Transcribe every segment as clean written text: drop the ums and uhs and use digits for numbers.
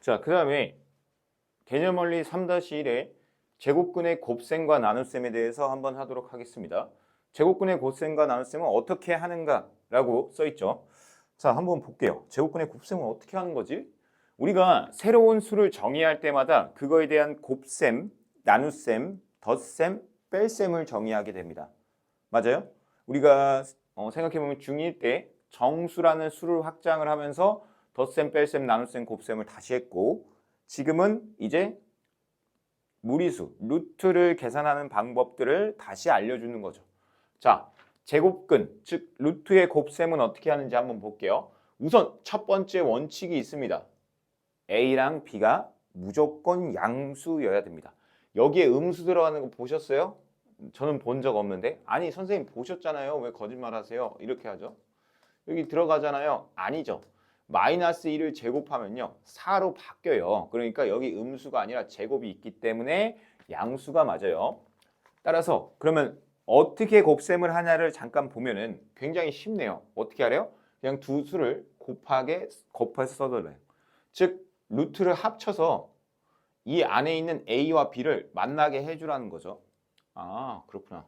자, 그 다음에 개념 원리 3-1의 제곱근의 곱셈과 나눗셈에 대해서 한번 하도록 하겠습니다. 제곱근의 곱셈과 나눗셈은 어떻게 하는가라고 써 있죠. 자, 한번 볼게요. 제곱근의 곱셈은 어떻게 하는 거지? 우리가 새로운 수를 정의할 때마다 그거에 대한 곱셈, 나눗셈, 덧셈, 뺄셈을 정의하게 됩니다. 맞아요? 우리가 생각해보면 중1 때 정수라는 수를 확장을 하면서 덧셈, 뺄셈, 나눗셈, 곱셈을 다시 했고, 지금은 이제 무리수, 루트를 계산하는 방법들을 다시 알려주는 거죠. 자, 제곱근, 즉 루트의 곱셈은 어떻게 하는지 한번 볼게요. 우선 첫 번째 원칙이 있습니다. A랑 B가 무조건 양수여야 됩니다. 여기에 음수 들어가는 거 보셨어요? 저는 본 적 없는데. 아니 선생님 보셨잖아요. 왜 거짓말 하세요? 이렇게 하죠. 여기 들어가잖아요. 아니죠. 마이너스 1을 제곱하면요 4로 바뀌어요. 그러니까 여기 음수가 아니라 제곱이 있기 때문에 양수가 맞아요. 따라서 그러면 어떻게 곱셈을 하냐를 잠깐 보면은 굉장히 쉽네요. 어떻게 하래요? 그냥 두 수를 곱해서 써들어요. 즉 루트를 합쳐서 이 안에 있는 A와 B를 만나게 해주라는 거죠. 아, 그렇구나.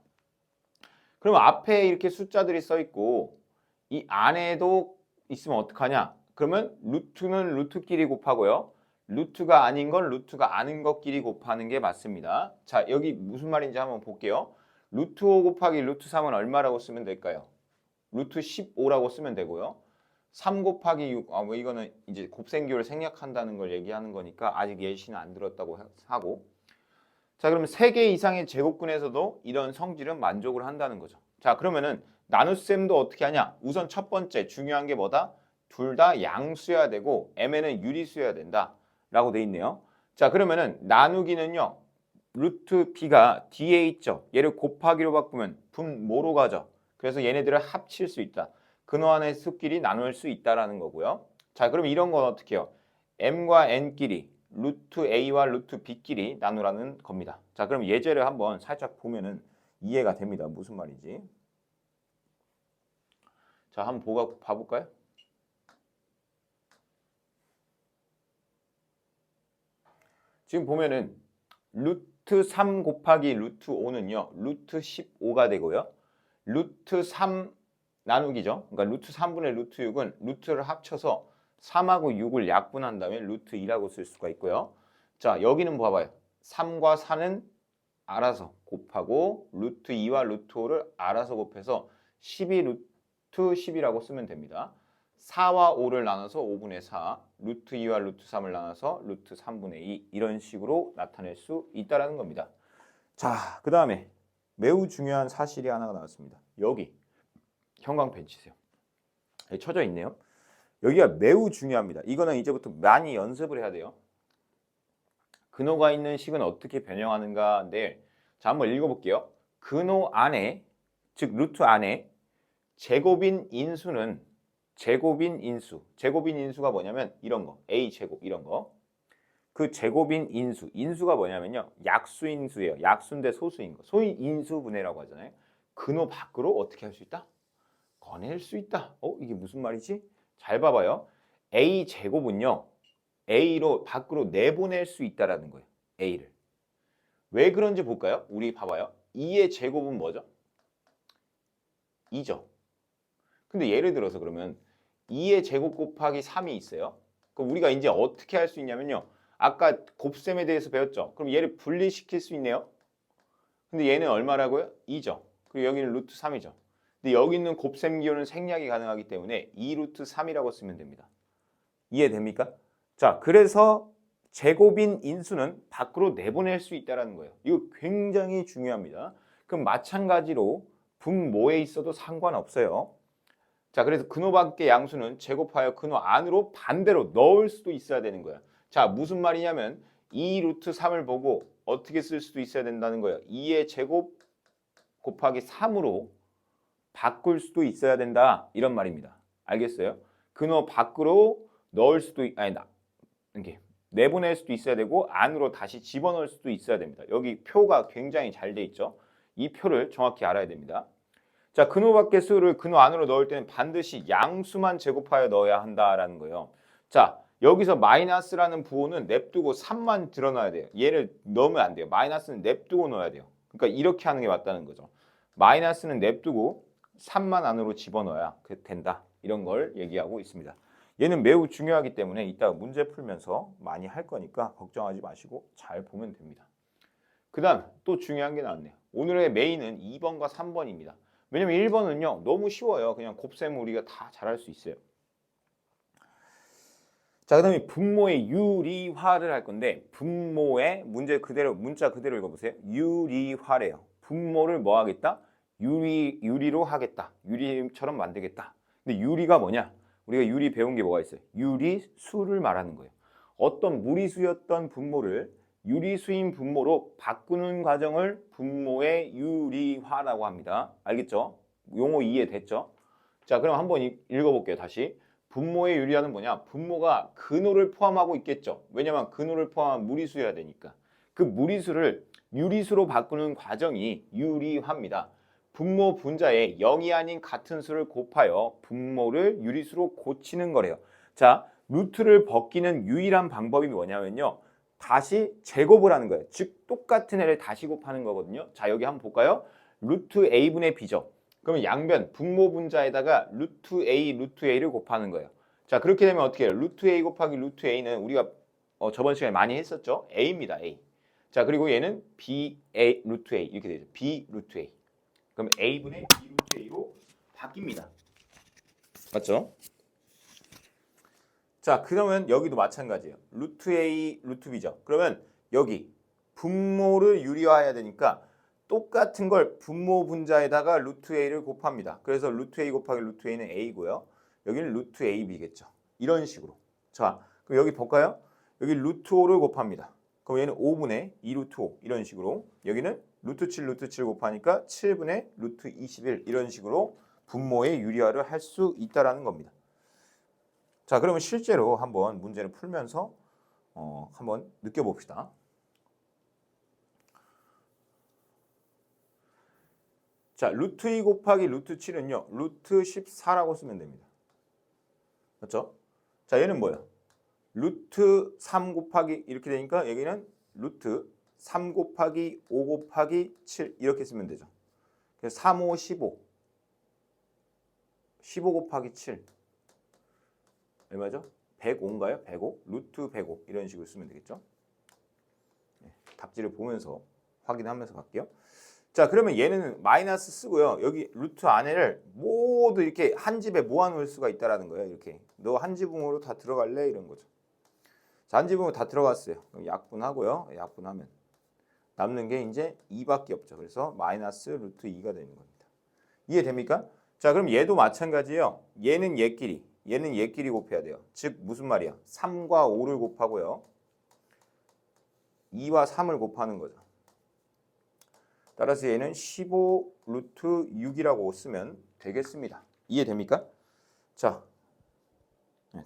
그럼 앞에 이렇게 숫자들이 써 있고 이 안에도 있으면 어떡하냐? 그러면 루트는 루트끼리 곱하고요. 루트가 아닌 건 루트가 아닌 것끼리 곱하는 게 맞습니다. 자, 여기 무슨 말인지 한번 볼게요. 루트 5 곱하기 루트 3은 얼마라고 쓰면 될까요? 루트 15라고 쓰면 되고요. 3 곱하기 6, 뭐 이거는 이제 곱셈기호를 생략한다는 걸 얘기하는 거니까 아직 예시는 안 들었다고 하고. 자, 그러면 3개 이상의 제곱근에서도 이런 성질은 만족을 한다는 거죠. 자, 그러면은 나눗셈도 어떻게 하냐? 우선 첫 번째 중요한 게 뭐다? 둘 다 양수여야 되고 m에는 유리수여야 된다 라고 돼 있네요. 자, 그러면은 나누기는요. 루트 b가 뒤에 있죠. 얘를 곱하기로 바꾸면 분모로 가죠. 그래서 얘네들을 합칠 수 있다. 근호 안의 수끼리 나눌 수 있다라는 거고요. 자, 그럼 이런 건 어떻게 해요? m과 n끼리 루트 a와 루트 b끼리 나누라는 겁니다. 자, 그럼 예제를 한번 살짝 보면은 이해가 됩니다. 무슨 말인지. 자, 한번 봐볼까요? 지금 보면은 루트 3 곱하기 루트 5는요. 루트 15가 되고요. 루트 3 나누기죠. 그러니까 루트 3분의 루트 6은 루트를 합쳐서 3하고 6을 약분한 다음에 루트 2라고 쓸 수가 있고요. 자, 여기는 봐봐요. 3과 4는 알아서 곱하고 루트 2와 루트 5를 알아서 곱해서 12 루트 10이라고 쓰면 됩니다. 4와 5를 나눠서 5분의 4, 루트 2와 루트 3을 나눠서 루트 3분의 2 이런 식으로 나타낼 수 있다는 겁니다. 자, 그 다음에 매우 중요한 사실이 하나가 나왔습니다. 여기 형광펜 치세요. 쳐져 있네요. 여기가 매우 중요합니다. 이거는 이제부터 많이 연습을 해야 돼요. 근호가 있는 식은 어떻게 변형하는가인데, 자, 한번 읽어볼게요. 근호 안에, 즉 루트 안에 제곱인 인수는 제곱인 인수가 뭐냐면 이런 거, a 제곱 이런 거. 그 제곱인 인수가 뭐냐면요, 약수인수예요. 약수인데 소수인 거, 소위 인수분해라고 하잖아요. 근호 밖으로 어떻게 할 수 있다? 꺼낼 수 있다. 이게 무슨 말이지? 잘 봐봐요. a 제곱은요, a로 밖으로 내보낼 수 있다라는 거예요. a를. 왜 그런지 볼까요? 우리 봐봐요. 2의 제곱은 뭐죠? 2죠. 근데 예를 들어서 그러면 2의 제곱 곱하기 3이 있어요. 그럼 우리가 이제 어떻게 할 수 있냐면요. 아까 곱셈에 대해서 배웠죠. 그럼 얘를 분리시킬 수 있네요. 근데 얘는 얼마라고요? 2죠. 그리고 여기는 루트 3이죠. 근데 여기 있는 곱셈 기호는 생략이 가능하기 때문에 2 루트 3이라고 쓰면 됩니다. 이해됩니까? 자, 그래서 제곱인 인수는 밖으로 내보낼 수 있다는 거예요. 이거 굉장히 중요합니다. 그럼 마찬가지로 분모에 있어도 상관없어요. 자, 그래서 근호 밖의 양수는 제곱하여 근호 안으로 반대로 넣을 수도 있어야 되는 거예요. 자, 무슨 말이냐면 2 루트 3을 보고 어떻게 쓸 수도 있어야 된다는 거예요. 2의 제곱 곱하기 3으로 바꿀 수도 있어야 된다. 이런 말입니다. 알겠어요? 근호 밖으로 넣을 수도 이렇게 내보낼 수도 있어야 되고 안으로 다시 집어넣을 수도 있어야 됩니다. 여기 표가 굉장히 잘 돼 있죠. 이 표를 정확히 알아야 됩니다. 자, 근호 밖의 수를 근호 안으로 넣을 때는 반드시 양수만 제곱하여 넣어야 한다라는 거예요. 자, 여기서 마이너스라는 부호는 냅두고 3만 드러나야 돼요. 얘를 넣으면 안 돼요. 마이너스는 냅두고 넣어야 돼요. 그러니까 이렇게 하는 게 맞다는 거죠. 마이너스는 냅두고 3만 안으로 집어넣어야 된다. 이런 걸 얘기하고 있습니다. 얘는 매우 중요하기 때문에 이따 문제 풀면서 많이 할 거니까 걱정하지 마시고 잘 보면 됩니다. 그 다음 또 중요한 게 나왔네요. 오늘의 메인은 2번과 3번입니다. 왜냐면 1번은요 너무 쉬워요. 그냥 곱셈 우리가 다 잘할 수 있어요. 자, 그 다음에 분모의 유리화를 할 건데 분모의 문제 그대로 문자 그대로 읽어보세요. 유리화래요. 분모를 뭐 하겠다? 유리로 하겠다. 유리처럼 만들겠다. 근데 유리가 뭐냐? 우리가 유리 배운 게 뭐가 있어요? 유리수를 말하는 거예요. 어떤 무리수였던 분모를 유리수인 분모로 바꾸는 과정을 분모의 유리화라고 합니다. 알겠죠? 용어 이해됐죠? 자, 그럼 한번 읽어볼게요. 다시. 분모의 유리화는 뭐냐? 분모가 근호를 포함하고 있겠죠. 왜냐면 근호를 포함한 무리수여야 되니까. 그 무리수를 유리수로 바꾸는 과정이 유리화입니다. 분모 분자에 0이 아닌 같은 수를 곱하여 분모를 유리수로 고치는 거래요. 자, 루트를 벗기는 유일한 방법이 뭐냐면요. 다시 제곱을 하는 거예요. 즉 똑같은 애를 다시 곱하는 거거든요. 자, 여기 한번 볼까요? 루트 a분의 b죠. 그러면 양변 분모 분자에다가 루트 a를 곱하는 거예요. 자, 그렇게 되면 어떻게 해요? 루트 a 곱하기 루트 a는 우리가 저번 시간에 많이 했었죠. a입니다. a. 자, 그리고 얘는 b a 루트 a 이렇게 되죠. b 루트 a. 그럼 a분의 b 루트 a로 바뀝니다. 맞죠? 자, 그러면 여기도 마찬가지예요. 루트 a 루트 b죠. 그러면 여기 분모를 유리화해야 되니까 똑같은 걸 분모 분자에다가 루트 a를 곱합니다. 그래서 루트 a 곱하기 루트 a는 a고요. 여기는 루트 ab겠죠. 이런 식으로. 자, 그럼 여기 볼까요? 여기 루트 5를 곱합니다. 그럼 얘는 5분의 2 루트 5 이런 식으로. 여기는 루트 7 곱하니까 7분의 루트 21 이런 식으로 분모의 유리화를 할 수 있다라는 겁니다. 자, 그러면 실제로 한번 문제를 풀면서 한번 느껴봅시다. 자, 루트 2 곱하기 루트 7은요. 루트 14라고 쓰면 됩니다. 맞죠? 자, 얘는 뭐예요? 루트 3 곱하기 이렇게 되니까 여기는 루트 3 곱하기 5 곱하기 7 이렇게 쓰면 되죠. 그래서 3, 5, 15. 15 곱하기 7. 얼마죠? 105인가요? 105? 루트 105 이런 식으로 쓰면 되겠죠. 네, 답지를 보면서 확인하면서 갈게요. 자, 그러면 얘는 마이너스 쓰고요. 여기 루트 안에를 모두 이렇게 한 집에 모아놓을 수가 있다라는 거예요. 이렇게 너 한 지붕으로 다 들어갈래? 이런 거죠. 자, 한 지붕으로 다 들어갔어요. 그럼 약분하고요. 약분하면 남는 게 이제 2밖에 없죠. 그래서 마이너스 루트 2가 되는 겁니다. 이해됩니까? 자, 그럼 얘도 마찬가지예요. 얘는 얘끼리 곱해야 돼요. 즉 무슨 말이야? 3과 5를 곱하고요. 2와 3을 곱하는 거죠. 따라서 얘는 15 루트 6이라고 쓰면 되겠습니다. 이해됩니까? 자,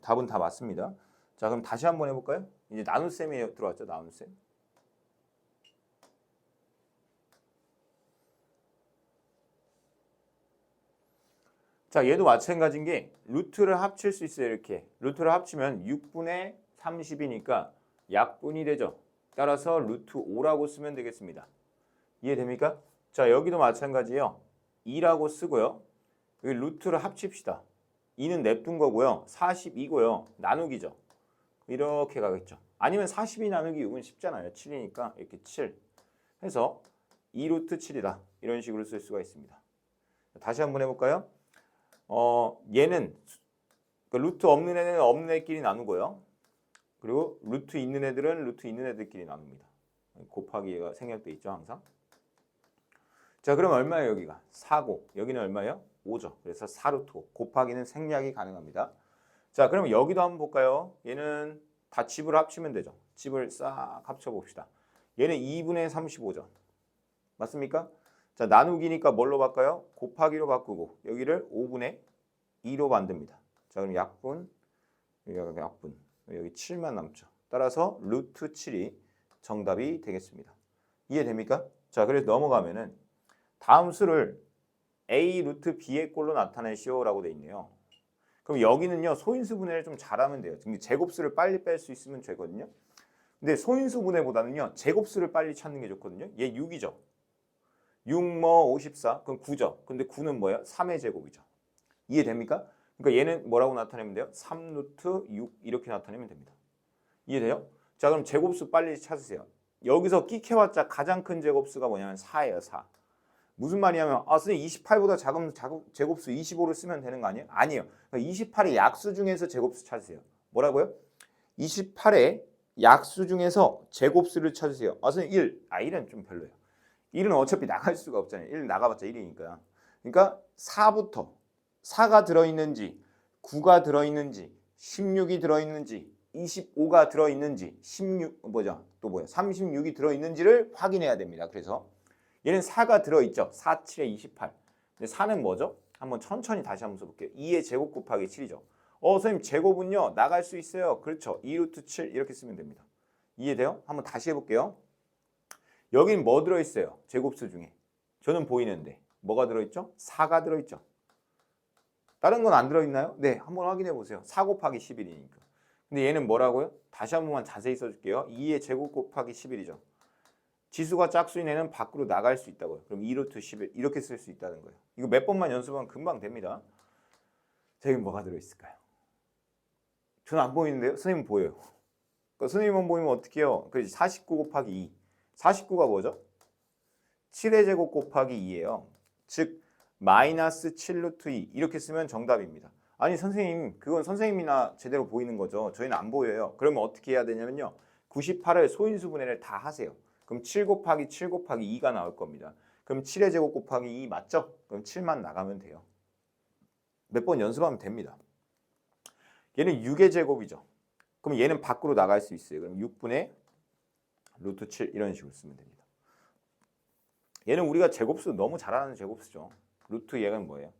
답은 다 맞습니다. 자, 그럼 다시 한번 해볼까요? 이제 나눗셈이 들어왔죠. 나눗셈. 자, 얘도 마찬가지인 게 루트를 합칠 수 있어요. 이렇게 루트를 합치면 6분의 30이니까 약분이 되죠. 따라서 루트 5라고 쓰면 되겠습니다. 이해됩니까? 자, 여기도 마찬가지예요. 2라고 쓰고요. 여기 루트를 합칩시다. 2는 냅둔 거고요. 42고요. 나누기죠. 이렇게 가겠죠. 아니면 42 나누기 6은 쉽잖아요. 7이니까 이렇게 7 해서 2루트 7이다. 이런 식으로 쓸 수가 있습니다. 다시 한번 해볼까요? 얘는 루트 없는 애는 없는 애끼리 나누고요. 그리고 루트 있는 애들은 루트 있는 애들끼리 나눕니다. 곱하기가 생략돼 있죠, 항상. 자, 그럼 얼마예요, 여기가? 4고. 여기는 얼마예요? 5죠. 그래서 4루트 5. 곱하기는 생략이 가능합니다. 자, 그럼 여기도 한번 볼까요? 얘는 다 집을 합치면 되죠. 집을 싹 합쳐봅시다. 얘는 2분의 35죠. 맞습니까? 자, 나누기니까 뭘로 바꿔요? 곱하기로 바꾸고 여기를 5분의 2로 만듭니다. 자, 그럼 약분, 여기가 약분, 여기 7만 남죠. 따라서 루트 7이 정답이 되겠습니다. 이해됩니까? 자, 그래서 넘어가면은 다음 수를 a 루트 b의 꼴로 나타내시오라고 돼 있네요. 그럼 여기는요 소인수 분해를 좀 잘하면 돼요. 근데 제곱수를 빨리 뺄 수 있으면 되거든요. 근데 소인수 분해보다는요 제곱수를 빨리 찾는 게 좋거든요. 얘 6이죠. 6 뭐 54. 그럼 9죠. 근데 9는 뭐예요? 3의 제곱이죠. 이해됩니까? 그러니까 얘는 뭐라고 나타내면 돼요? 3 루트 6 이렇게 나타내면 됩니다. 이해돼요? 자 그럼 제곱수 빨리 찾으세요. 여기서 끽해봤자 가장 큰 제곱수가 뭐냐면 4예요. 4. 무슨 말이냐면 선생님 28보다 작은 제곱수 25를 쓰면 되는 거 아니에요? 아니에요. 그러니까 28의 약수 중에서 제곱수 찾으세요. 뭐라고요? 28의 약수 중에서 제곱수를 찾으세요. 선생님 1. 1은 좀 별로예요. 1은 어차피 나갈 수가 없잖아요. 1은 나가봤자 1이니까. 그러니까 4부터 4가 들어있는지 9가 들어있는지 16이 들어있는지 25가 들어있는지 36이 들어있는지를 확인해야 됩니다. 그래서 얘는 4가 들어있죠. 4, 7에 28. 근데 4는 뭐죠? 한번 천천히 다시 한번 써볼게요. 2의 제곱 곱하기 7이죠. 선생님 제곱은요 나갈 수 있어요. 그렇죠. 2루트 7 이렇게 쓰면 됩니다. 이해돼요? 한번 다시 해볼게요. 여긴 뭐 들어있어요? 제곱수 중에. 저는 보이는데 뭐가 들어있죠? 4가 들어있죠. 다른 건 안 들어있나요? 네, 한번 확인해 보세요. 4 곱하기 11이니까. 근데 얘는 뭐라고요? 다시 한 번만 자세히 써줄게요. 2의 제곱 곱하기 11이죠. 지수가 짝수인 애는 밖으로 나갈 수 있다고요. 그럼 2루트 11 이렇게 쓸 수 있다는 거예요. 이거 몇 번만 연습하면 금방 됩니다. 자, 여기 뭐가 들어있을까요? 저는 안 보이는데요? 선생님은 보여요. 그러니까 선생님만 보이면 어떻게 해요? 그래서 49 곱하기 2. 49가 뭐죠? 7의 제곱 곱하기 2예요. 즉 마이너스 7 루트 2 이렇게 쓰면 정답입니다. 아니 선생님 그건 선생님이나 제대로 보이는 거죠. 저희는 안 보여요. 그러면 어떻게 해야 되냐면요. 98을 소인수 분해를 다 하세요. 그럼 7 곱하기 7 곱하기 2가 나올 겁니다. 그럼 7의 제곱 곱하기 2 맞죠? 그럼 7만 나가면 돼요. 몇 번 연습하면 됩니다. 얘는 6의 제곱이죠. 그럼 얘는 밖으로 나갈 수 있어요. 그럼 6분의 루트 7 이런 식으로 쓰면 됩니다. 얘는 우리가 제곱수 너무 잘 아는 제곱수죠. 루트 얘는 뭐예요?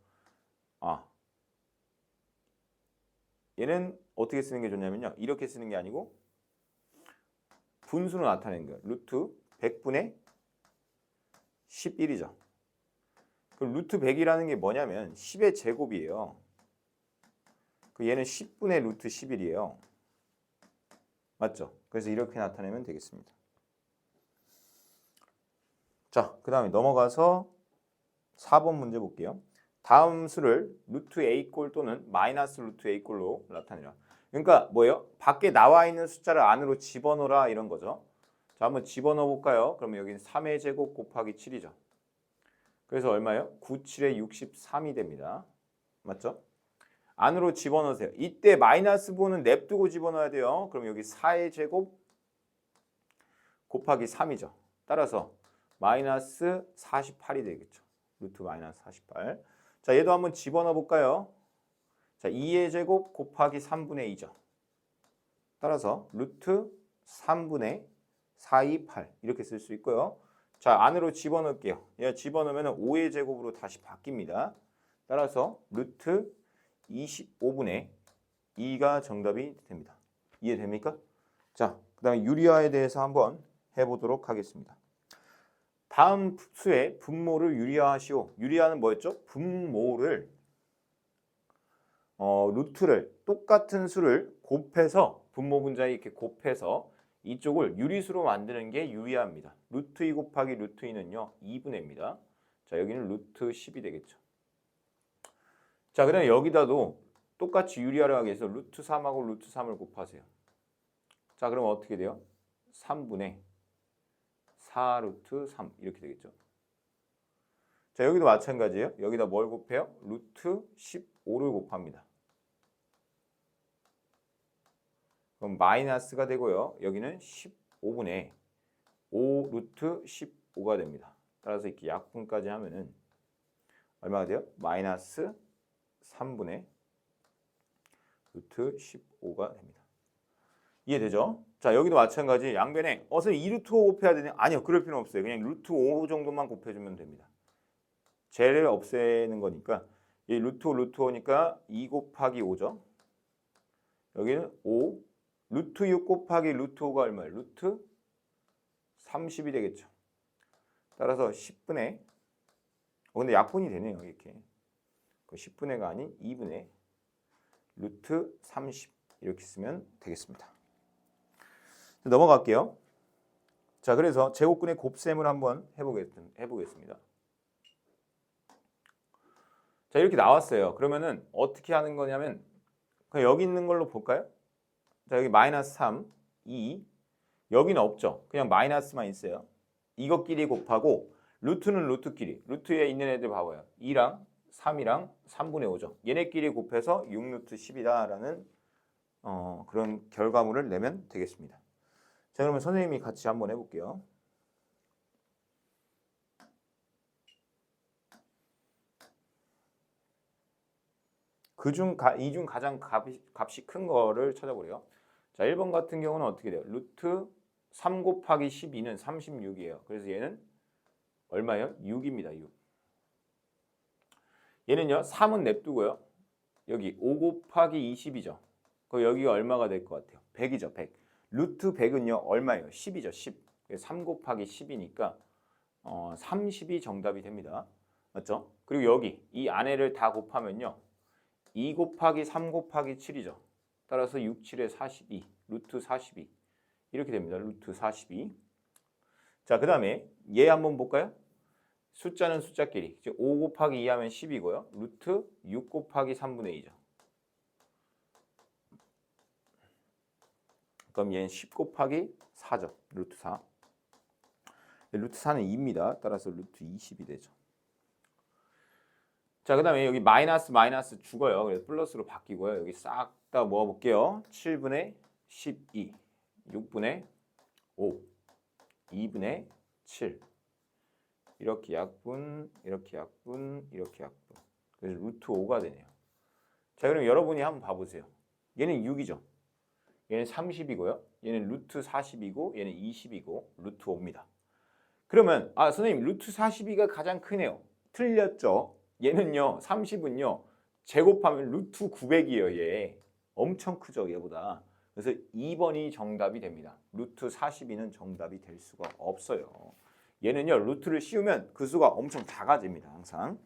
얘는 어떻게 쓰는 게 좋냐면요. 이렇게 쓰는 게 아니고 분수로 나타내는 거예요. 루트 100분의 11이죠. 그럼 루트 100이라는 게 뭐냐면 10의 제곱이에요. 얘는 10분의 루트 11이에요. 맞죠? 그래서 이렇게 나타내면 되겠습니다. 자, 그 다음에 넘어가서 4번 문제 볼게요. 다음 수를 루트 A꼴 또는 마이너스 루트 A꼴로 나타내라. 그러니까 뭐예요? 밖에 나와 있는 숫자를 안으로 집어넣어라 이런 거죠. 자, 한번 집어넣어 볼까요? 그러면 여기는 3의 제곱 곱하기 7이죠. 그래서 얼마예요? 9, 7에 63이 됩니다. 맞죠? 안으로 집어넣으세요. 이때 마이너스 부호는 냅두고 집어넣어야 돼요. 그럼 여기 4의 제곱 곱하기 3이죠. 따라서 마이너스 48이 되겠죠. 루트 마이너스 48. 자, 얘도 한번 집어넣어 볼까요? 자, 2의 제곱 곱하기 3분의 2죠. 따라서 루트 3분의 428 이렇게 쓸 수 있고요. 자, 안으로 집어넣을게요. 얘 집어넣으면 5의 제곱으로 다시 바뀝니다. 따라서 루트 25분의 2가 정답이 됩니다. 이해됩니까? 자, 그 다음에 유리화에 대해서 한번 해보도록 하겠습니다. 다음 수의 분모를 유리화하시오. 유리화는 뭐였죠? 분모를 루트를 똑같은 수를 곱해서 분모 분자에 이렇게 곱해서 이쪽을 유리수로 만드는 게 유리화입니다. 루트 2 곱하기 루트 2는요 2분의입니다. 자, 여기는 루트 10이 되겠죠. 자, 그다음에 여기다도 똑같이 유리화를 하기 위해서 루트 3하고 루트 3을 곱하세요. 자, 그럼 어떻게 돼요? 3분의 4 루트 3 이렇게 되겠죠. 자, 여기도 마찬가지예요. 여기다 뭘 곱해요? 루트 15를 곱합니다. 그럼 마이너스가 되고요. 여기는 15분의 5 루트 15가 됩니다. 따라서 이렇게 약분까지 하면은 얼마가 돼요? 마이너스 3분의 루트 15가 됩니다. 이해되죠? 자, 여기도 마찬가지 양변에 선생님 2루트 5 곱해야 되냐? 아니요, 그럴 필요는 없어요. 그냥 루트 5 정도만 곱해주면 됩니다. 쟤를 없애는 거니까 이 루트 5 루트 5니까 2 곱하기 5죠. 여기는 5 루트 6 곱하기 루트 5가 얼마예요? 루트 30이 되겠죠. 따라서 10분의 근데 약분이 되네요. 이렇게 10분의가 아닌 2분의 루트 30 이렇게 쓰면 되겠습니다. 넘어갈게요. 자, 그래서 제곱근의 곱셈을 한번 해보겠습니다. 자, 이렇게 나왔어요. 그러면은 어떻게 하는 거냐면 그냥 여기 있는 걸로 볼까요? 자, 여기 마이너스 3, 2 여기는 없죠. 그냥 마이너스만 있어요. 이것끼리 곱하고 루트는 루트끼리 루트에 있는 애들 봐봐요. 2랑 3이랑 3분의 5죠. 얘네끼리 곱해서 6루트 10이다라는 그런 결과물을 내면 되겠습니다. 자, 그러면 선생님이 같이 한번 해볼게요. 이 중 가장 값이 큰 거를 찾아보래요. 자, 1번 같은 경우는 어떻게 돼요? 루트 3 곱하기 12는 36이에요. 그래서 얘는 얼마예요? 6입니다. 6. 얘는요. 3은 냅두고요. 여기 5 곱하기 20이죠. 그 여기가 얼마가 될 것 같아요? 100이죠. 100. 루트 100은요. 얼마예요? 10이죠. 10. 3 곱하기 10이니까 30이 정답이 됩니다. 맞죠? 그리고 여기 이 안에를 다 곱하면요. 2 곱하기 3 곱하기 7이죠. 따라서 6, 7에 42. 루트 42. 이렇게 됩니다. 루트 42. 자, 그 다음에 얘 한번 볼까요? 숫자는 숫자끼리. 즉 5 곱하기 2 하면 10이고요. 루트 6 곱하기 3분의 2죠. 그럼 얘는 10 곱하기 4죠. 루트 4. 루트 4는 2입니다. 따라서 루트 20이 되죠. 자, 그 다음에 여기 마이너스 죽어요. 그래서 플러스로 바뀌고요. 여기 싹 다 모아볼게요. 7분의 12, 6분의 5, 2분의 7. 이렇게 약분, 이렇게 약분, 이렇게 약분. 그래서 루트 5가 되네요. 자, 그럼 여러분이 한번 봐보세요. 얘는 6이죠. 얘는 30이고요. 얘는 루트 40이고 얘는 20이고 루트 5입니다. 그러면 선생님 루트 42가 가장 크네요. 틀렸죠. 얘는요. 30은요. 제곱하면 루트 900이에요. 얘. 엄청 크죠. 얘보다. 그래서 2번이 정답이 됩니다. 루트 42는 정답이 될 수가 없어요. 얘는요. 루트를 씌우면 그 수가 엄청 작아집니다. 항상.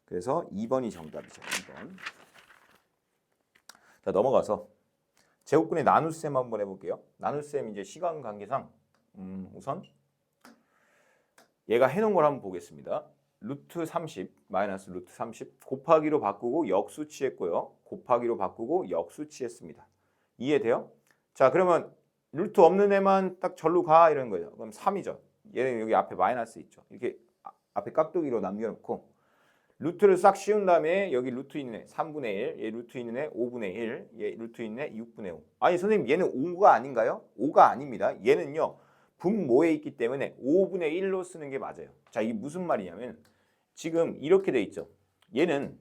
그래서 2번이 정답이죠. 2번. 자, 넘어가서 제곱근의 나눗셈 한번 해볼게요. 나눗셈 이제 시간 관계상 우선 얘가 해놓은 걸 한번 보겠습니다. 루트 30 마이너스 루트 30 곱하기로 바꾸고 역수치했고요. 곱하기로 바꾸고 역수치했습니다. 이해돼요? 자, 그러면 루트 없는 애만 딱 절로 가 이런 거예요. 그럼 3이죠. 얘는 여기 앞에 마이너스 있죠. 이렇게 앞에 깍두기로 남겨놓고 루트를 싹 씌운 다음에 여기 루트 있는 애 3분의 1, 얘 루트 있는 애 5분의 1, 얘 루트 있는 애 6분의 5. 아니 선생님 얘는 5가 아닌가요? 5가 아닙니다. 얘는요. 분모에 있기 때문에 5분의 1로 쓰는 게 맞아요. 자, 이게 무슨 말이냐면 지금 이렇게 돼 있죠. 얘는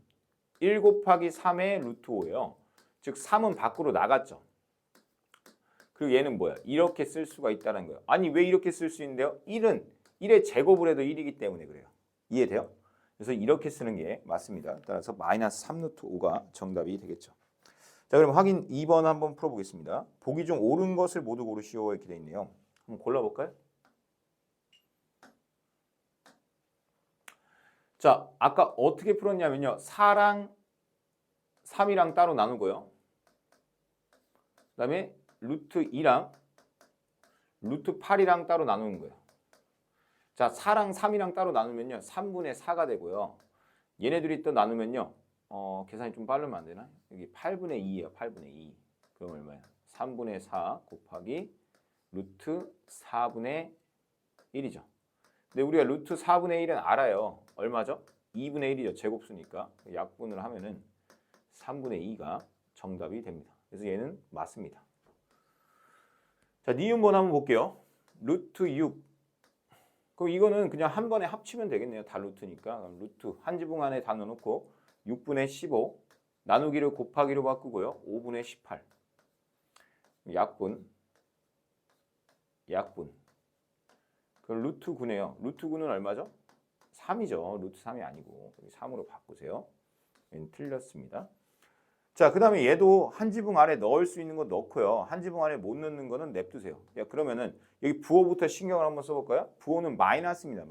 1 곱하기 3의 루트 5예요. 즉 3은 밖으로 나갔죠. 그리고 얘는 뭐야? 이렇게 쓸 수가 있다는 거예요. 아니 왜 이렇게 쓸 수 있는데요? 1은 1의 제곱을 해도 1이기 때문에 그래요. 이해돼요? 그래서 이렇게 쓰는 게 맞습니다. 따라서 마이너스 3루트 5가 정답이 되겠죠. 자, 그럼 확인 2번 한번 풀어보겠습니다. 보기 중 옳은 것을 모두 고르시오 이렇게 돼 있네요. 한번 골라볼까요? 자, 아까 어떻게 풀었냐면요. 4랑 3이랑 따로 나누고요. 그 다음에 루트 2랑 루트 8이랑 따로 나누는 거예요. 자, 4랑 3이랑 따로 나누면요. 3분의 4가 되고요. 얘네들이 또 나누면요. 계산이 좀 빠르면 안 되나? 여기 8분의 2예요. 8분의 2. 그럼 얼마야? 3분의 4 곱하기 루트 4분의 1이죠. 근데 우리가 루트 4분의 1은 알아요. 얼마죠? 2분의 1이죠. 제곱수니까. 약분을 하면은 3분의 2가 정답이 됩니다. 그래서 얘는 맞습니다. 자, 니은번 한번 볼게요. 루트 6. 그럼 이거는 그냥 한 번에 합치면 되겠네요. 다 루트니까. 그럼 루트 한 지붕 안에 다 넣어놓고 6분의 15 나누기를 곱하기로 바꾸고요. 5분의 18 약분 그럼 루트 9네요. 루트 9는 얼마죠? 3이죠. 루트 3이 아니고 3으로 바꾸세요. 얘는 틀렸습니다. 자, 그 다음에 얘도 한 지붕 안에 넣을 수 있는 거 넣고요. 한 지붕 안에 못 넣는 거는 냅두세요. 야, 그러면은 여기 부호부터 신경을 한번 써볼까요? 부호는 마이너스입니다.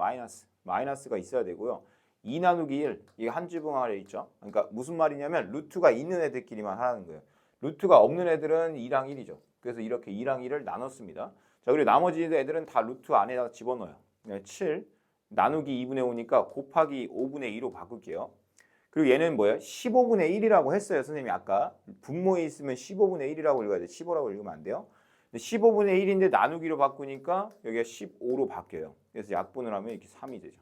마이너스가 있어야 되고요. 2 나누기 1 이게 한 지붕 아래 있죠. 그러니까 무슨 말이냐면 루트가 있는 애들끼리만 하라는 거예요. 루트가 없는 애들은 2랑 1이죠. 그래서 이렇게 2랑 1을 나눴습니다. 자, 그리고 나머지 애들은 다 루트 안에다가 집어넣어요. 7 나누기 2분의 5니까 곱하기 5분의 2로 바꿀게요. 그리고 얘는 뭐예요? 15분의 1이라고 했어요. 선생님이 아까 분모에 있으면 15분의 1이라고 읽어야 돼. 15라고 읽으면 안 돼요. 15분의 1인데 나누기로 바꾸니까 여기가 15로 바뀌어요. 그래서 약분을 하면 이렇게 3이 되죠.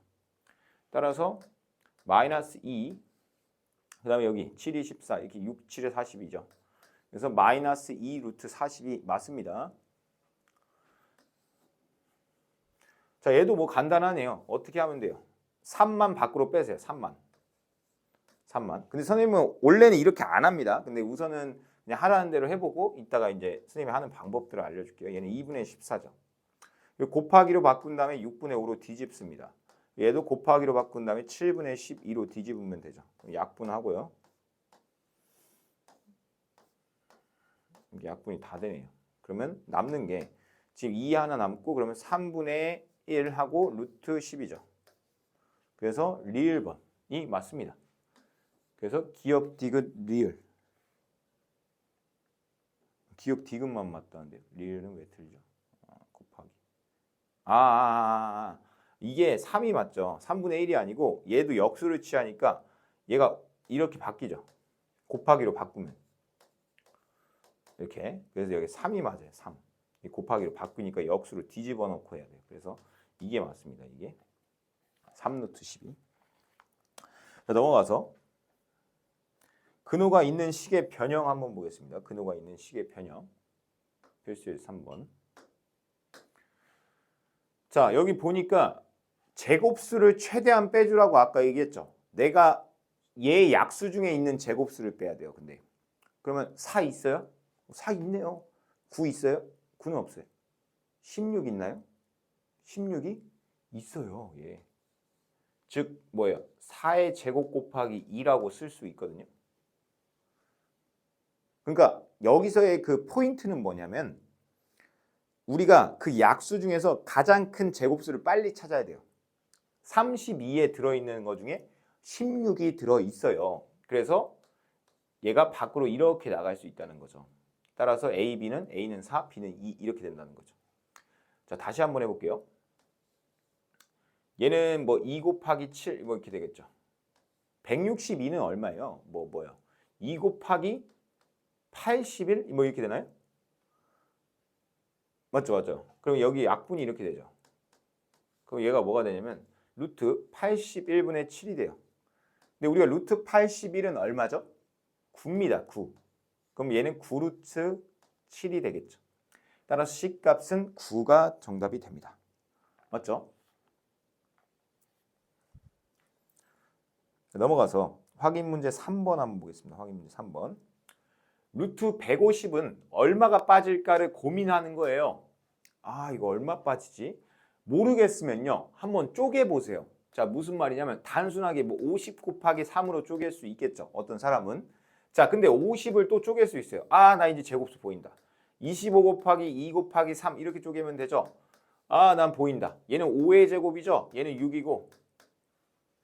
따라서 마이너스 2, 그 다음에 여기 7이 14, 이렇게 6, 7에 40이죠. 그래서 마이너스 2 루트 40이 맞습니다. 자, 얘도 뭐 간단하네요. 어떻게 하면 돼요? 3만 밖으로 빼세요. 3만. 근데 선생님은 원래는 이렇게 안 합니다. 근데 우선은 그냥 하라는 대로 해보고 이따가 이제 선생님이 하는 방법들을 알려줄게요. 얘는 2분의 14죠. 곱하기로 바꾼 다음에 6분의 5로 뒤집습니다. 얘도 곱하기로 바꾼 다음에 7분의 12로 뒤집으면 되죠. 약분하고요. 약분이 다 되네요. 그러면 남는 게 지금 2 하나 남고 그러면 3분의 1하고 루트 10이죠. 그래서 리을 번이 맞습니다. 그래서 기억 디귿 리을. 기억 디귿만 맞다는데요. 리을은 왜 틀리죠? 곱하기. 이게 3이 맞죠. 3분의 1이 아니고 얘도 역수를 취하니까 얘가 이렇게 바뀌죠. 곱하기로 바꾸면. 이렇게. 그래서 여기 3이 맞아요. 3. 곱하기로 바꾸니까 역수를 뒤집어 놓고 해야 돼요. 그래서 이게 맞습니다. 이게 3 루트 12. 자, 넘어가서 근호가 있는 식의 변형 한번 보겠습니다. 근호가 있는 식의 변형. 필수일 3번. 자, 여기 보니까 제곱수를 최대한 빼주라고 아까 얘기했죠. 내가 얘 약수 중에 있는 제곱수를 빼야 돼요. 근데 그러면 4 있어요? 4 있네요. 9 있어요? 9는 없어요. 16 있나요? 16이 있어요. 예. 즉 뭐예요? 4의 제곱 곱하기 2라고 쓸 수 있거든요. 그러니까 여기서의 그 포인트는 뭐냐면 우리가 그 약수 중에서 가장 큰 제곱수를 빨리 찾아야 돼요. 32에 들어있는 것 중에 16이 들어있어요. 그래서 얘가 밖으로 이렇게 나갈 수 있다는 거죠. 따라서 A, B는 A는 4, B는 2 이렇게 된다는 거죠. 자, 다시 한번 해볼게요. 얘는 뭐 2 곱하기 7 뭐 이렇게 되겠죠. 162는 얼마예요? 뭐요? 2 곱하기 81 뭐 이렇게 되나요? 맞죠. 그럼 여기 약분이 이렇게 되죠. 그럼 얘가 뭐가 되냐면 루트 81분의 7이 돼요. 근데 우리가 루트 81은 얼마죠? 9입니다. 9. 그럼 얘는 9 루트 7이 되겠죠. 따라서 C값은 9가 정답이 됩니다. 맞죠? 넘어가서 확인 문제 3번 한번 보겠습니다. 확인 문제 3번. 루트 150은 얼마가 빠질까를 고민하는 거예요. 이거 얼마 빠지지? 모르겠으면요. 한번 쪼개보세요. 자, 무슨 말이냐면 단순하게 뭐 50 곱하기 3으로 쪼갤 수 있겠죠. 어떤 사람은. 자, 근데 50을 또 쪼갤 수 있어요. 나 이제 제곱수 보인다. 25 곱하기 2 곱하기 3 이렇게 쪼개면 되죠. 난 보인다. 얘는 5의 제곱이죠. 얘는 6이고.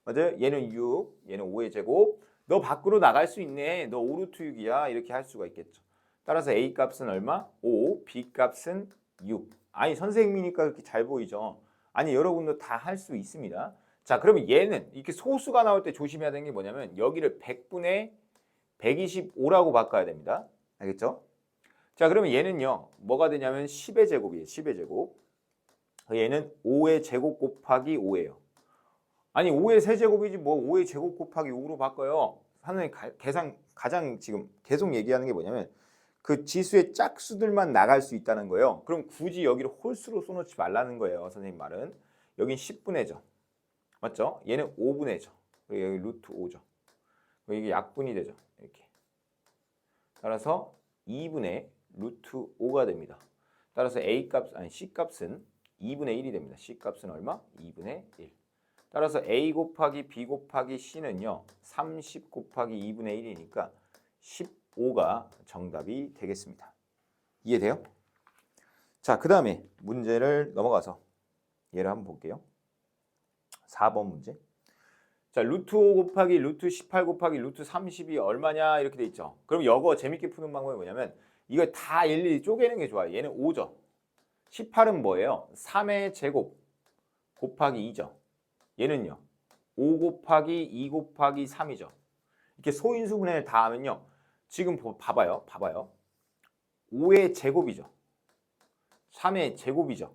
맞아요? 얘는 6, 얘는 5의 제곱. 너 밖으로 나갈 수 있네. 너 5루트 6이야. 이렇게 할 수가 있겠죠. 따라서 A 값은 얼마? 5, B 값은 6. 아니 선생님이니까 그렇게 잘 보이죠. 아니 여러분도 다 할 수 있습니다. 자, 그러면 얘는 이렇게 소수가 나올 때 조심해야 되는 게 뭐냐면 여기를 100분의 125라고 바꿔야 됩니다. 알겠죠? 자, 그러면 얘는요. 뭐가 되냐면 10의 제곱이에요. 10의 제곱. 얘는 5의 제곱 곱하기 5예요. 아니 5의 세제곱이지 뭐 5의 제곱 곱하기 5로 바꿔요. 하나의 계산 가장 지금 계속 얘기하는 게 뭐냐면 그 지수의 짝수들만 나갈 수 있다는 거예요. 그럼 굳이 여기를 홀수로 써놓지 말라는 거예요. 선생님 말은. 여긴 10분의 죠. 맞죠? 얘는 5분의 죠. 그리고 여기 루트 5죠. 이게 약분이 되죠. 이렇게. 따라서 2분의 루트 5가 됩니다. 따라서 A 값, 아니 C 값은 2분의 1이 됩니다. C 값은 얼마? 2분의 1. 따라서 A 곱하기 B 곱하기 C는요. 30 곱하기 2분의 1이니까 15가 정답이 되겠습니다. 이해돼요? 자, 그 다음에 문제를 넘어가서 얘를 한번 볼게요. 4번 문제. 자, 루트 5 곱하기 루트 18 곱하기 루트 30이 얼마냐 이렇게 돼 있죠. 그럼 이거 재밌게 푸는 방법이 뭐냐면 이걸 다 일일이 쪼개는 게 좋아요. 얘는 5죠. 18은 뭐예요? 3의 제곱 곱하기 2죠. 얘는요. 5 곱하기 2 곱하기 3이죠. 이렇게 소인수분해를 다 하면요. 지금 봐봐요. 5의 제곱이죠. 3의 제곱이죠.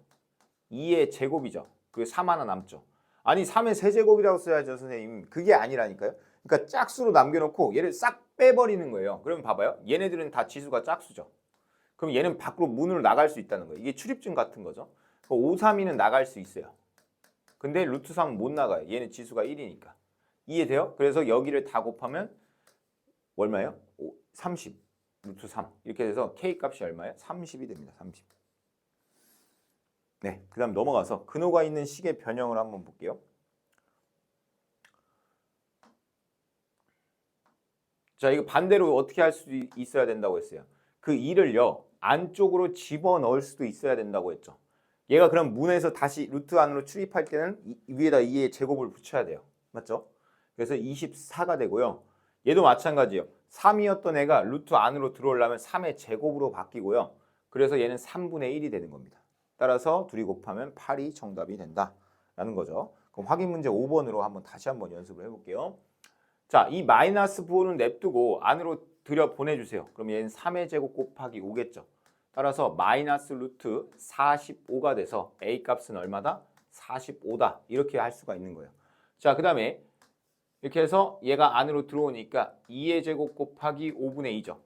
2의 제곱이죠. 그리고 3 하나 남죠. 아니 3의 세제곱이라고 써야죠 선생님. 그게 아니라니까요. 그러니까 짝수로 남겨놓고 얘를 싹 빼버리는 거예요. 그러면 봐봐요. 얘네들은 다 지수가 짝수죠. 그럼 얘는 밖으로 문으로 나갈 수 있다는 거예요. 이게 출입증 같은 거죠. 5, 3, 2는 나갈 수 있어요. 근데 루트 3은 못 나가요. 얘는 지수가 1이니까. 이해돼요? 그래서 여기를 다 곱하면 얼마예요? 30. 루트 3. 이렇게 돼서 K 값이 얼마예요? 30이 됩니다. 30. 네, 그 다음 넘어가서 근호가 있는 식의 변형을 한번 볼게요. 자, 이거 반대로 어떻게 할 수 있어야 된다고 했어요. 그 2를요 안쪽으로 집어넣을 수도 있어야 된다고 했죠. 얘가 그럼 문에서 다시 루트 안으로 출입할 때는 위에다 2의 제곱을 붙여야 돼요. 맞죠? 그래서 24가 되고요. 얘도 마찬가지예요. 3이었던 애가 루트 안으로 들어오려면 3의 제곱으로 바뀌고요. 그래서 얘는 3분의 1이 되는 겁니다. 따라서 둘이 곱하면 8이 정답이 된다라는 거죠. 그럼 확인 문제 5번으로 다시 한번 연습을 해볼게요. 자, 이 마이너스 부호는 냅두고 안으로 들여 보내주세요. 그럼 얘는 3의 제곱 곱하기 5겠죠. 따라서 마이너스 루트 45가 돼서 A 값은 얼마다? 45다. 이렇게 할 수가 있는 거예요. 자, 그 다음에 이렇게 해서 얘가 안으로 들어오니까 2의 제곱 곱하기 5분의 2죠.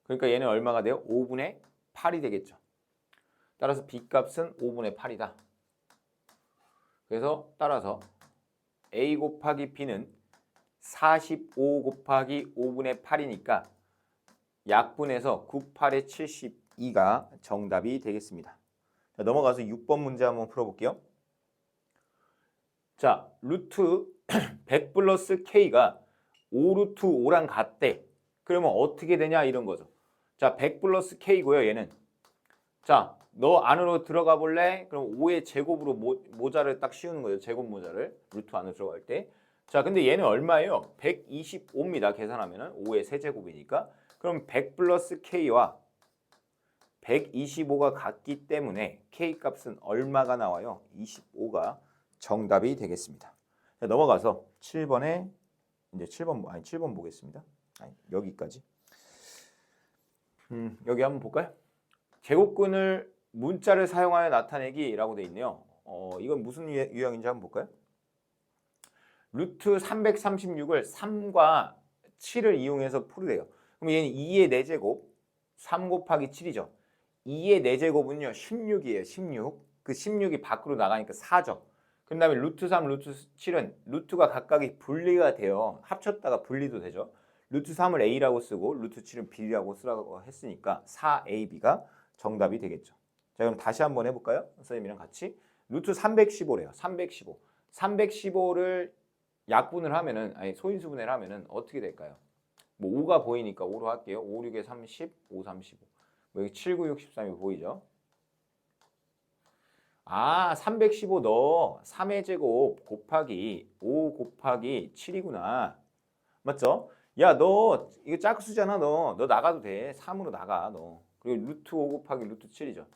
그러니까 얘는 얼마가 돼요? 5분의 8이 되겠죠. 따라서 B 값은 5분의 8이다. 그래서 따라서 A 곱하기 B는 45 곱하기 5분의 8이니까 약분해서 98의 72가 정답이 되겠습니다. 자, 넘어가서 6번 문제 한번 풀어볼게요. 자, 루트 100 플러스 K가 5 루트 5랑 같대. 그러면 어떻게 되냐 이런 거죠. 자, 100 플러스 K고요 얘는. 자, 너 안으로 들어가 볼래? 그럼 5의 제곱으로 모자를 딱 씌우는 거예요. 제곱 모자를 루트 안으로 들어갈 때. 자, 근데 얘는 얼마예요? 125입니다. 계산하면은 5의 세제곱이니까. 그럼 100 플러스 K와 125가 같기 때문에 K 값은 얼마가 나와요? 25가 정답이 되겠습니다. 자, 넘어가서 7번에 이제 7번 보겠습니다. 여기까지. 여기 한번 볼까요? 제곱근을 문자를 사용하여 나타내기라고 돼 있네요. 이건 무슨 유형인지 한번 볼까요? 루트 336을 3과 7을 이용해서 풀으래요. 그럼 얘는 2의 4제곱, 3 곱하기 7이죠. 2의 4제곱은요 16이에요. 16. 그 16이 밖으로 나가니까 4죠. 그 다음에 루트 3, 루트 7은 루트가 각각이 분리가 돼요. 합쳤다가 분리도 되죠. 루트 3을 A라고 쓰고 루트 7은 B라고 쓰라고 했으니까 4AB가 정답이 되겠죠. 자, 그럼 다시 한번 해볼까요? 선생님이랑 같이. 루트 315래요. 315. 315를 약분을 하면은, 소인수분해를 하면은 어떻게 될까요? 뭐 5가 보이니까 5로 할게요. 5, 6에 30, 5, 35. 뭐 여기 7, 9, 63이 보이죠? 315 너 3의 제곱 곱하기 5 곱하기 7이구나. 맞죠? 야, 너 이거 짝수잖아. 너 나가도 돼. 3으로 나가 너. 그리고 루트 5 곱하기 루트 7이죠.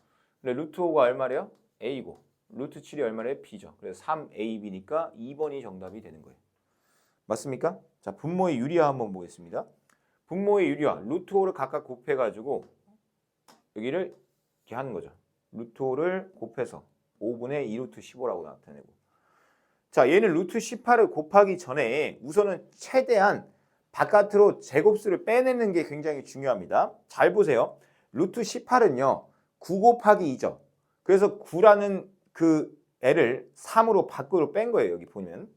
근데 루트 5가 얼마래요? A고 루트 7이 얼마래요? B죠. 그래서 3AB니까 2번이 정답이 되는 거예요. 맞습니까? 자, 분모의 유리화 한번 보겠습니다. 분모의 유리화 루트 5를 각각 곱해가지고 여기를 이렇게 하는 거죠. 루트 5를 곱해서 5분의 2 루트 15라고 나타내고. 자, 얘는 루트 18을 곱하기 전에 우선은 최대한 바깥으로 제곱수를 빼내는 게 굉장히 중요합니다. 잘 보세요. 루트 18은요. 9 곱하기 2죠. 그래서 9라는 그 애를 3으로 밖으로 뺀 거예요. 여기 보면.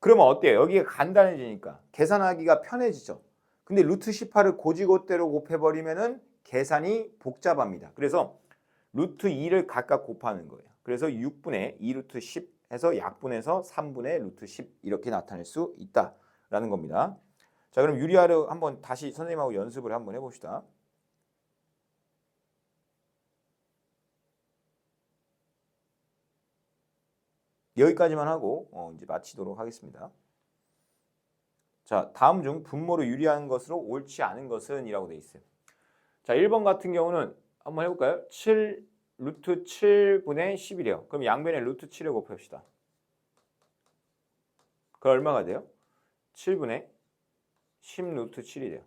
그러면 어때요? 여기가 간단해지니까 계산하기가 편해지죠. 근데 루트 18을 고지고대로 곱해버리면은 계산이 복잡합니다. 그래서 루트 2를 각각 곱하는 거예요. 그래서 6분의 2 루트 10 해서 약분해서 3분의 루트 10 이렇게 나타낼 수 있다라는 겁니다. 자, 그럼 유리화를 한번 다시 선생님하고 연습을 한번 해봅시다. 여기까지만 하고 이제 마치도록 하겠습니다. 자, 다음 중 분모로 유리한 것으로 옳지 않은 것은 이라고 돼 있어요. 자, 1번 같은 경우는 한번 해볼까요? 7 루트 7분의 10이래요. 그럼 양변에 루트 7을 곱합시다. 그 얼마가 돼요? 7분의 10 루트 7이 돼요.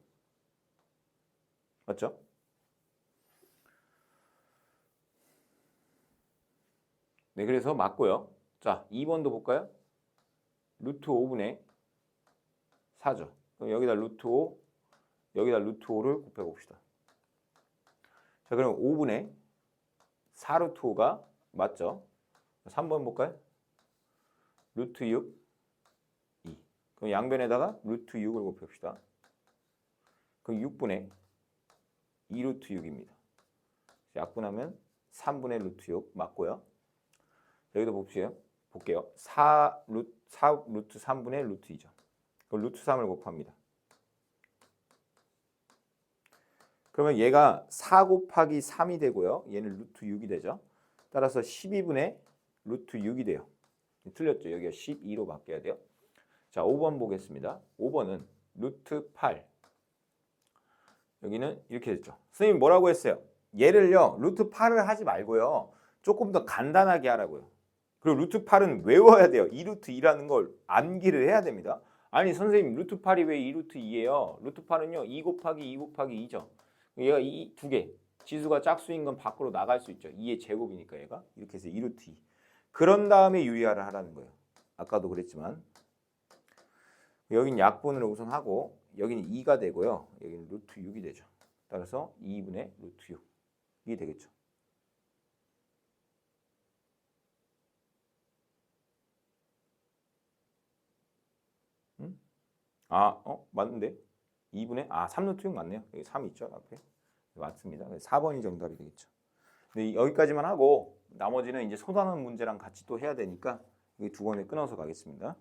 맞죠? 네, 그래서 맞고요. 자, 2번도 볼까요? 루트 5분의 4죠. 그럼 여기다 루트 5, 여기다 루트 5를 곱해봅시다. 자, 그럼 5분의 4 루트 5가 맞죠? 3번 볼까요? 루트 6, 2. 그럼 양변에다가 루트 6을 곱해봅시다. 그럼 6분의 2 루트 6입니다. 약분하면 3분의 루트 6 맞고요. 여기도 볼게요. 4 루트 3분의 루트 2죠. 그럼 루트 3을 곱합니다. 그러면 얘가 4 곱하기 3이 되고요. 얘는 루트 6이 되죠. 따라서 12분의 루트 6이 돼요. 틀렸죠. 여기가 12로 바뀌어야 돼요. 자, 5번 보겠습니다. 5번은 루트 8. 여기는 이렇게 됐죠. 선생님이 뭐라고 했어요? 얘를요. 루트 8을 하지 말고요. 조금 더 간단하게 하라고요. 그리고 루트 8은 외워야 돼요. 2루트 2라는 걸 암기를 해야 됩니다. 아니 선생님 루트 8이 왜 2루트 2예요? 루트 8은요. 2 곱하기 2 곱하기 2죠. 얘가 이 두 개. 지수가 짝수인 건 밖으로 나갈 수 있죠. 2의 제곱이니까 얘가. 이렇게 해서 2루트 2. 그런 다음에 유리화를 하라는 거예요. 아까도 그랬지만. 여긴 약분을 우선 하고 여기는 2가 되고요. 여기는 루트 6이 되죠. 따라서 2분의 루트 6이 되겠죠. 맞는데? 2분의 3루트 6 맞네요. 여기 3 있죠, 앞에. 맞습니다. 4번이 정답이 되겠죠. 근데 여기까지만 하고 나머지는 이제 소단원 문제랑 같이 또 해야 되니까 이 두 권에 끊어서 가겠습니다.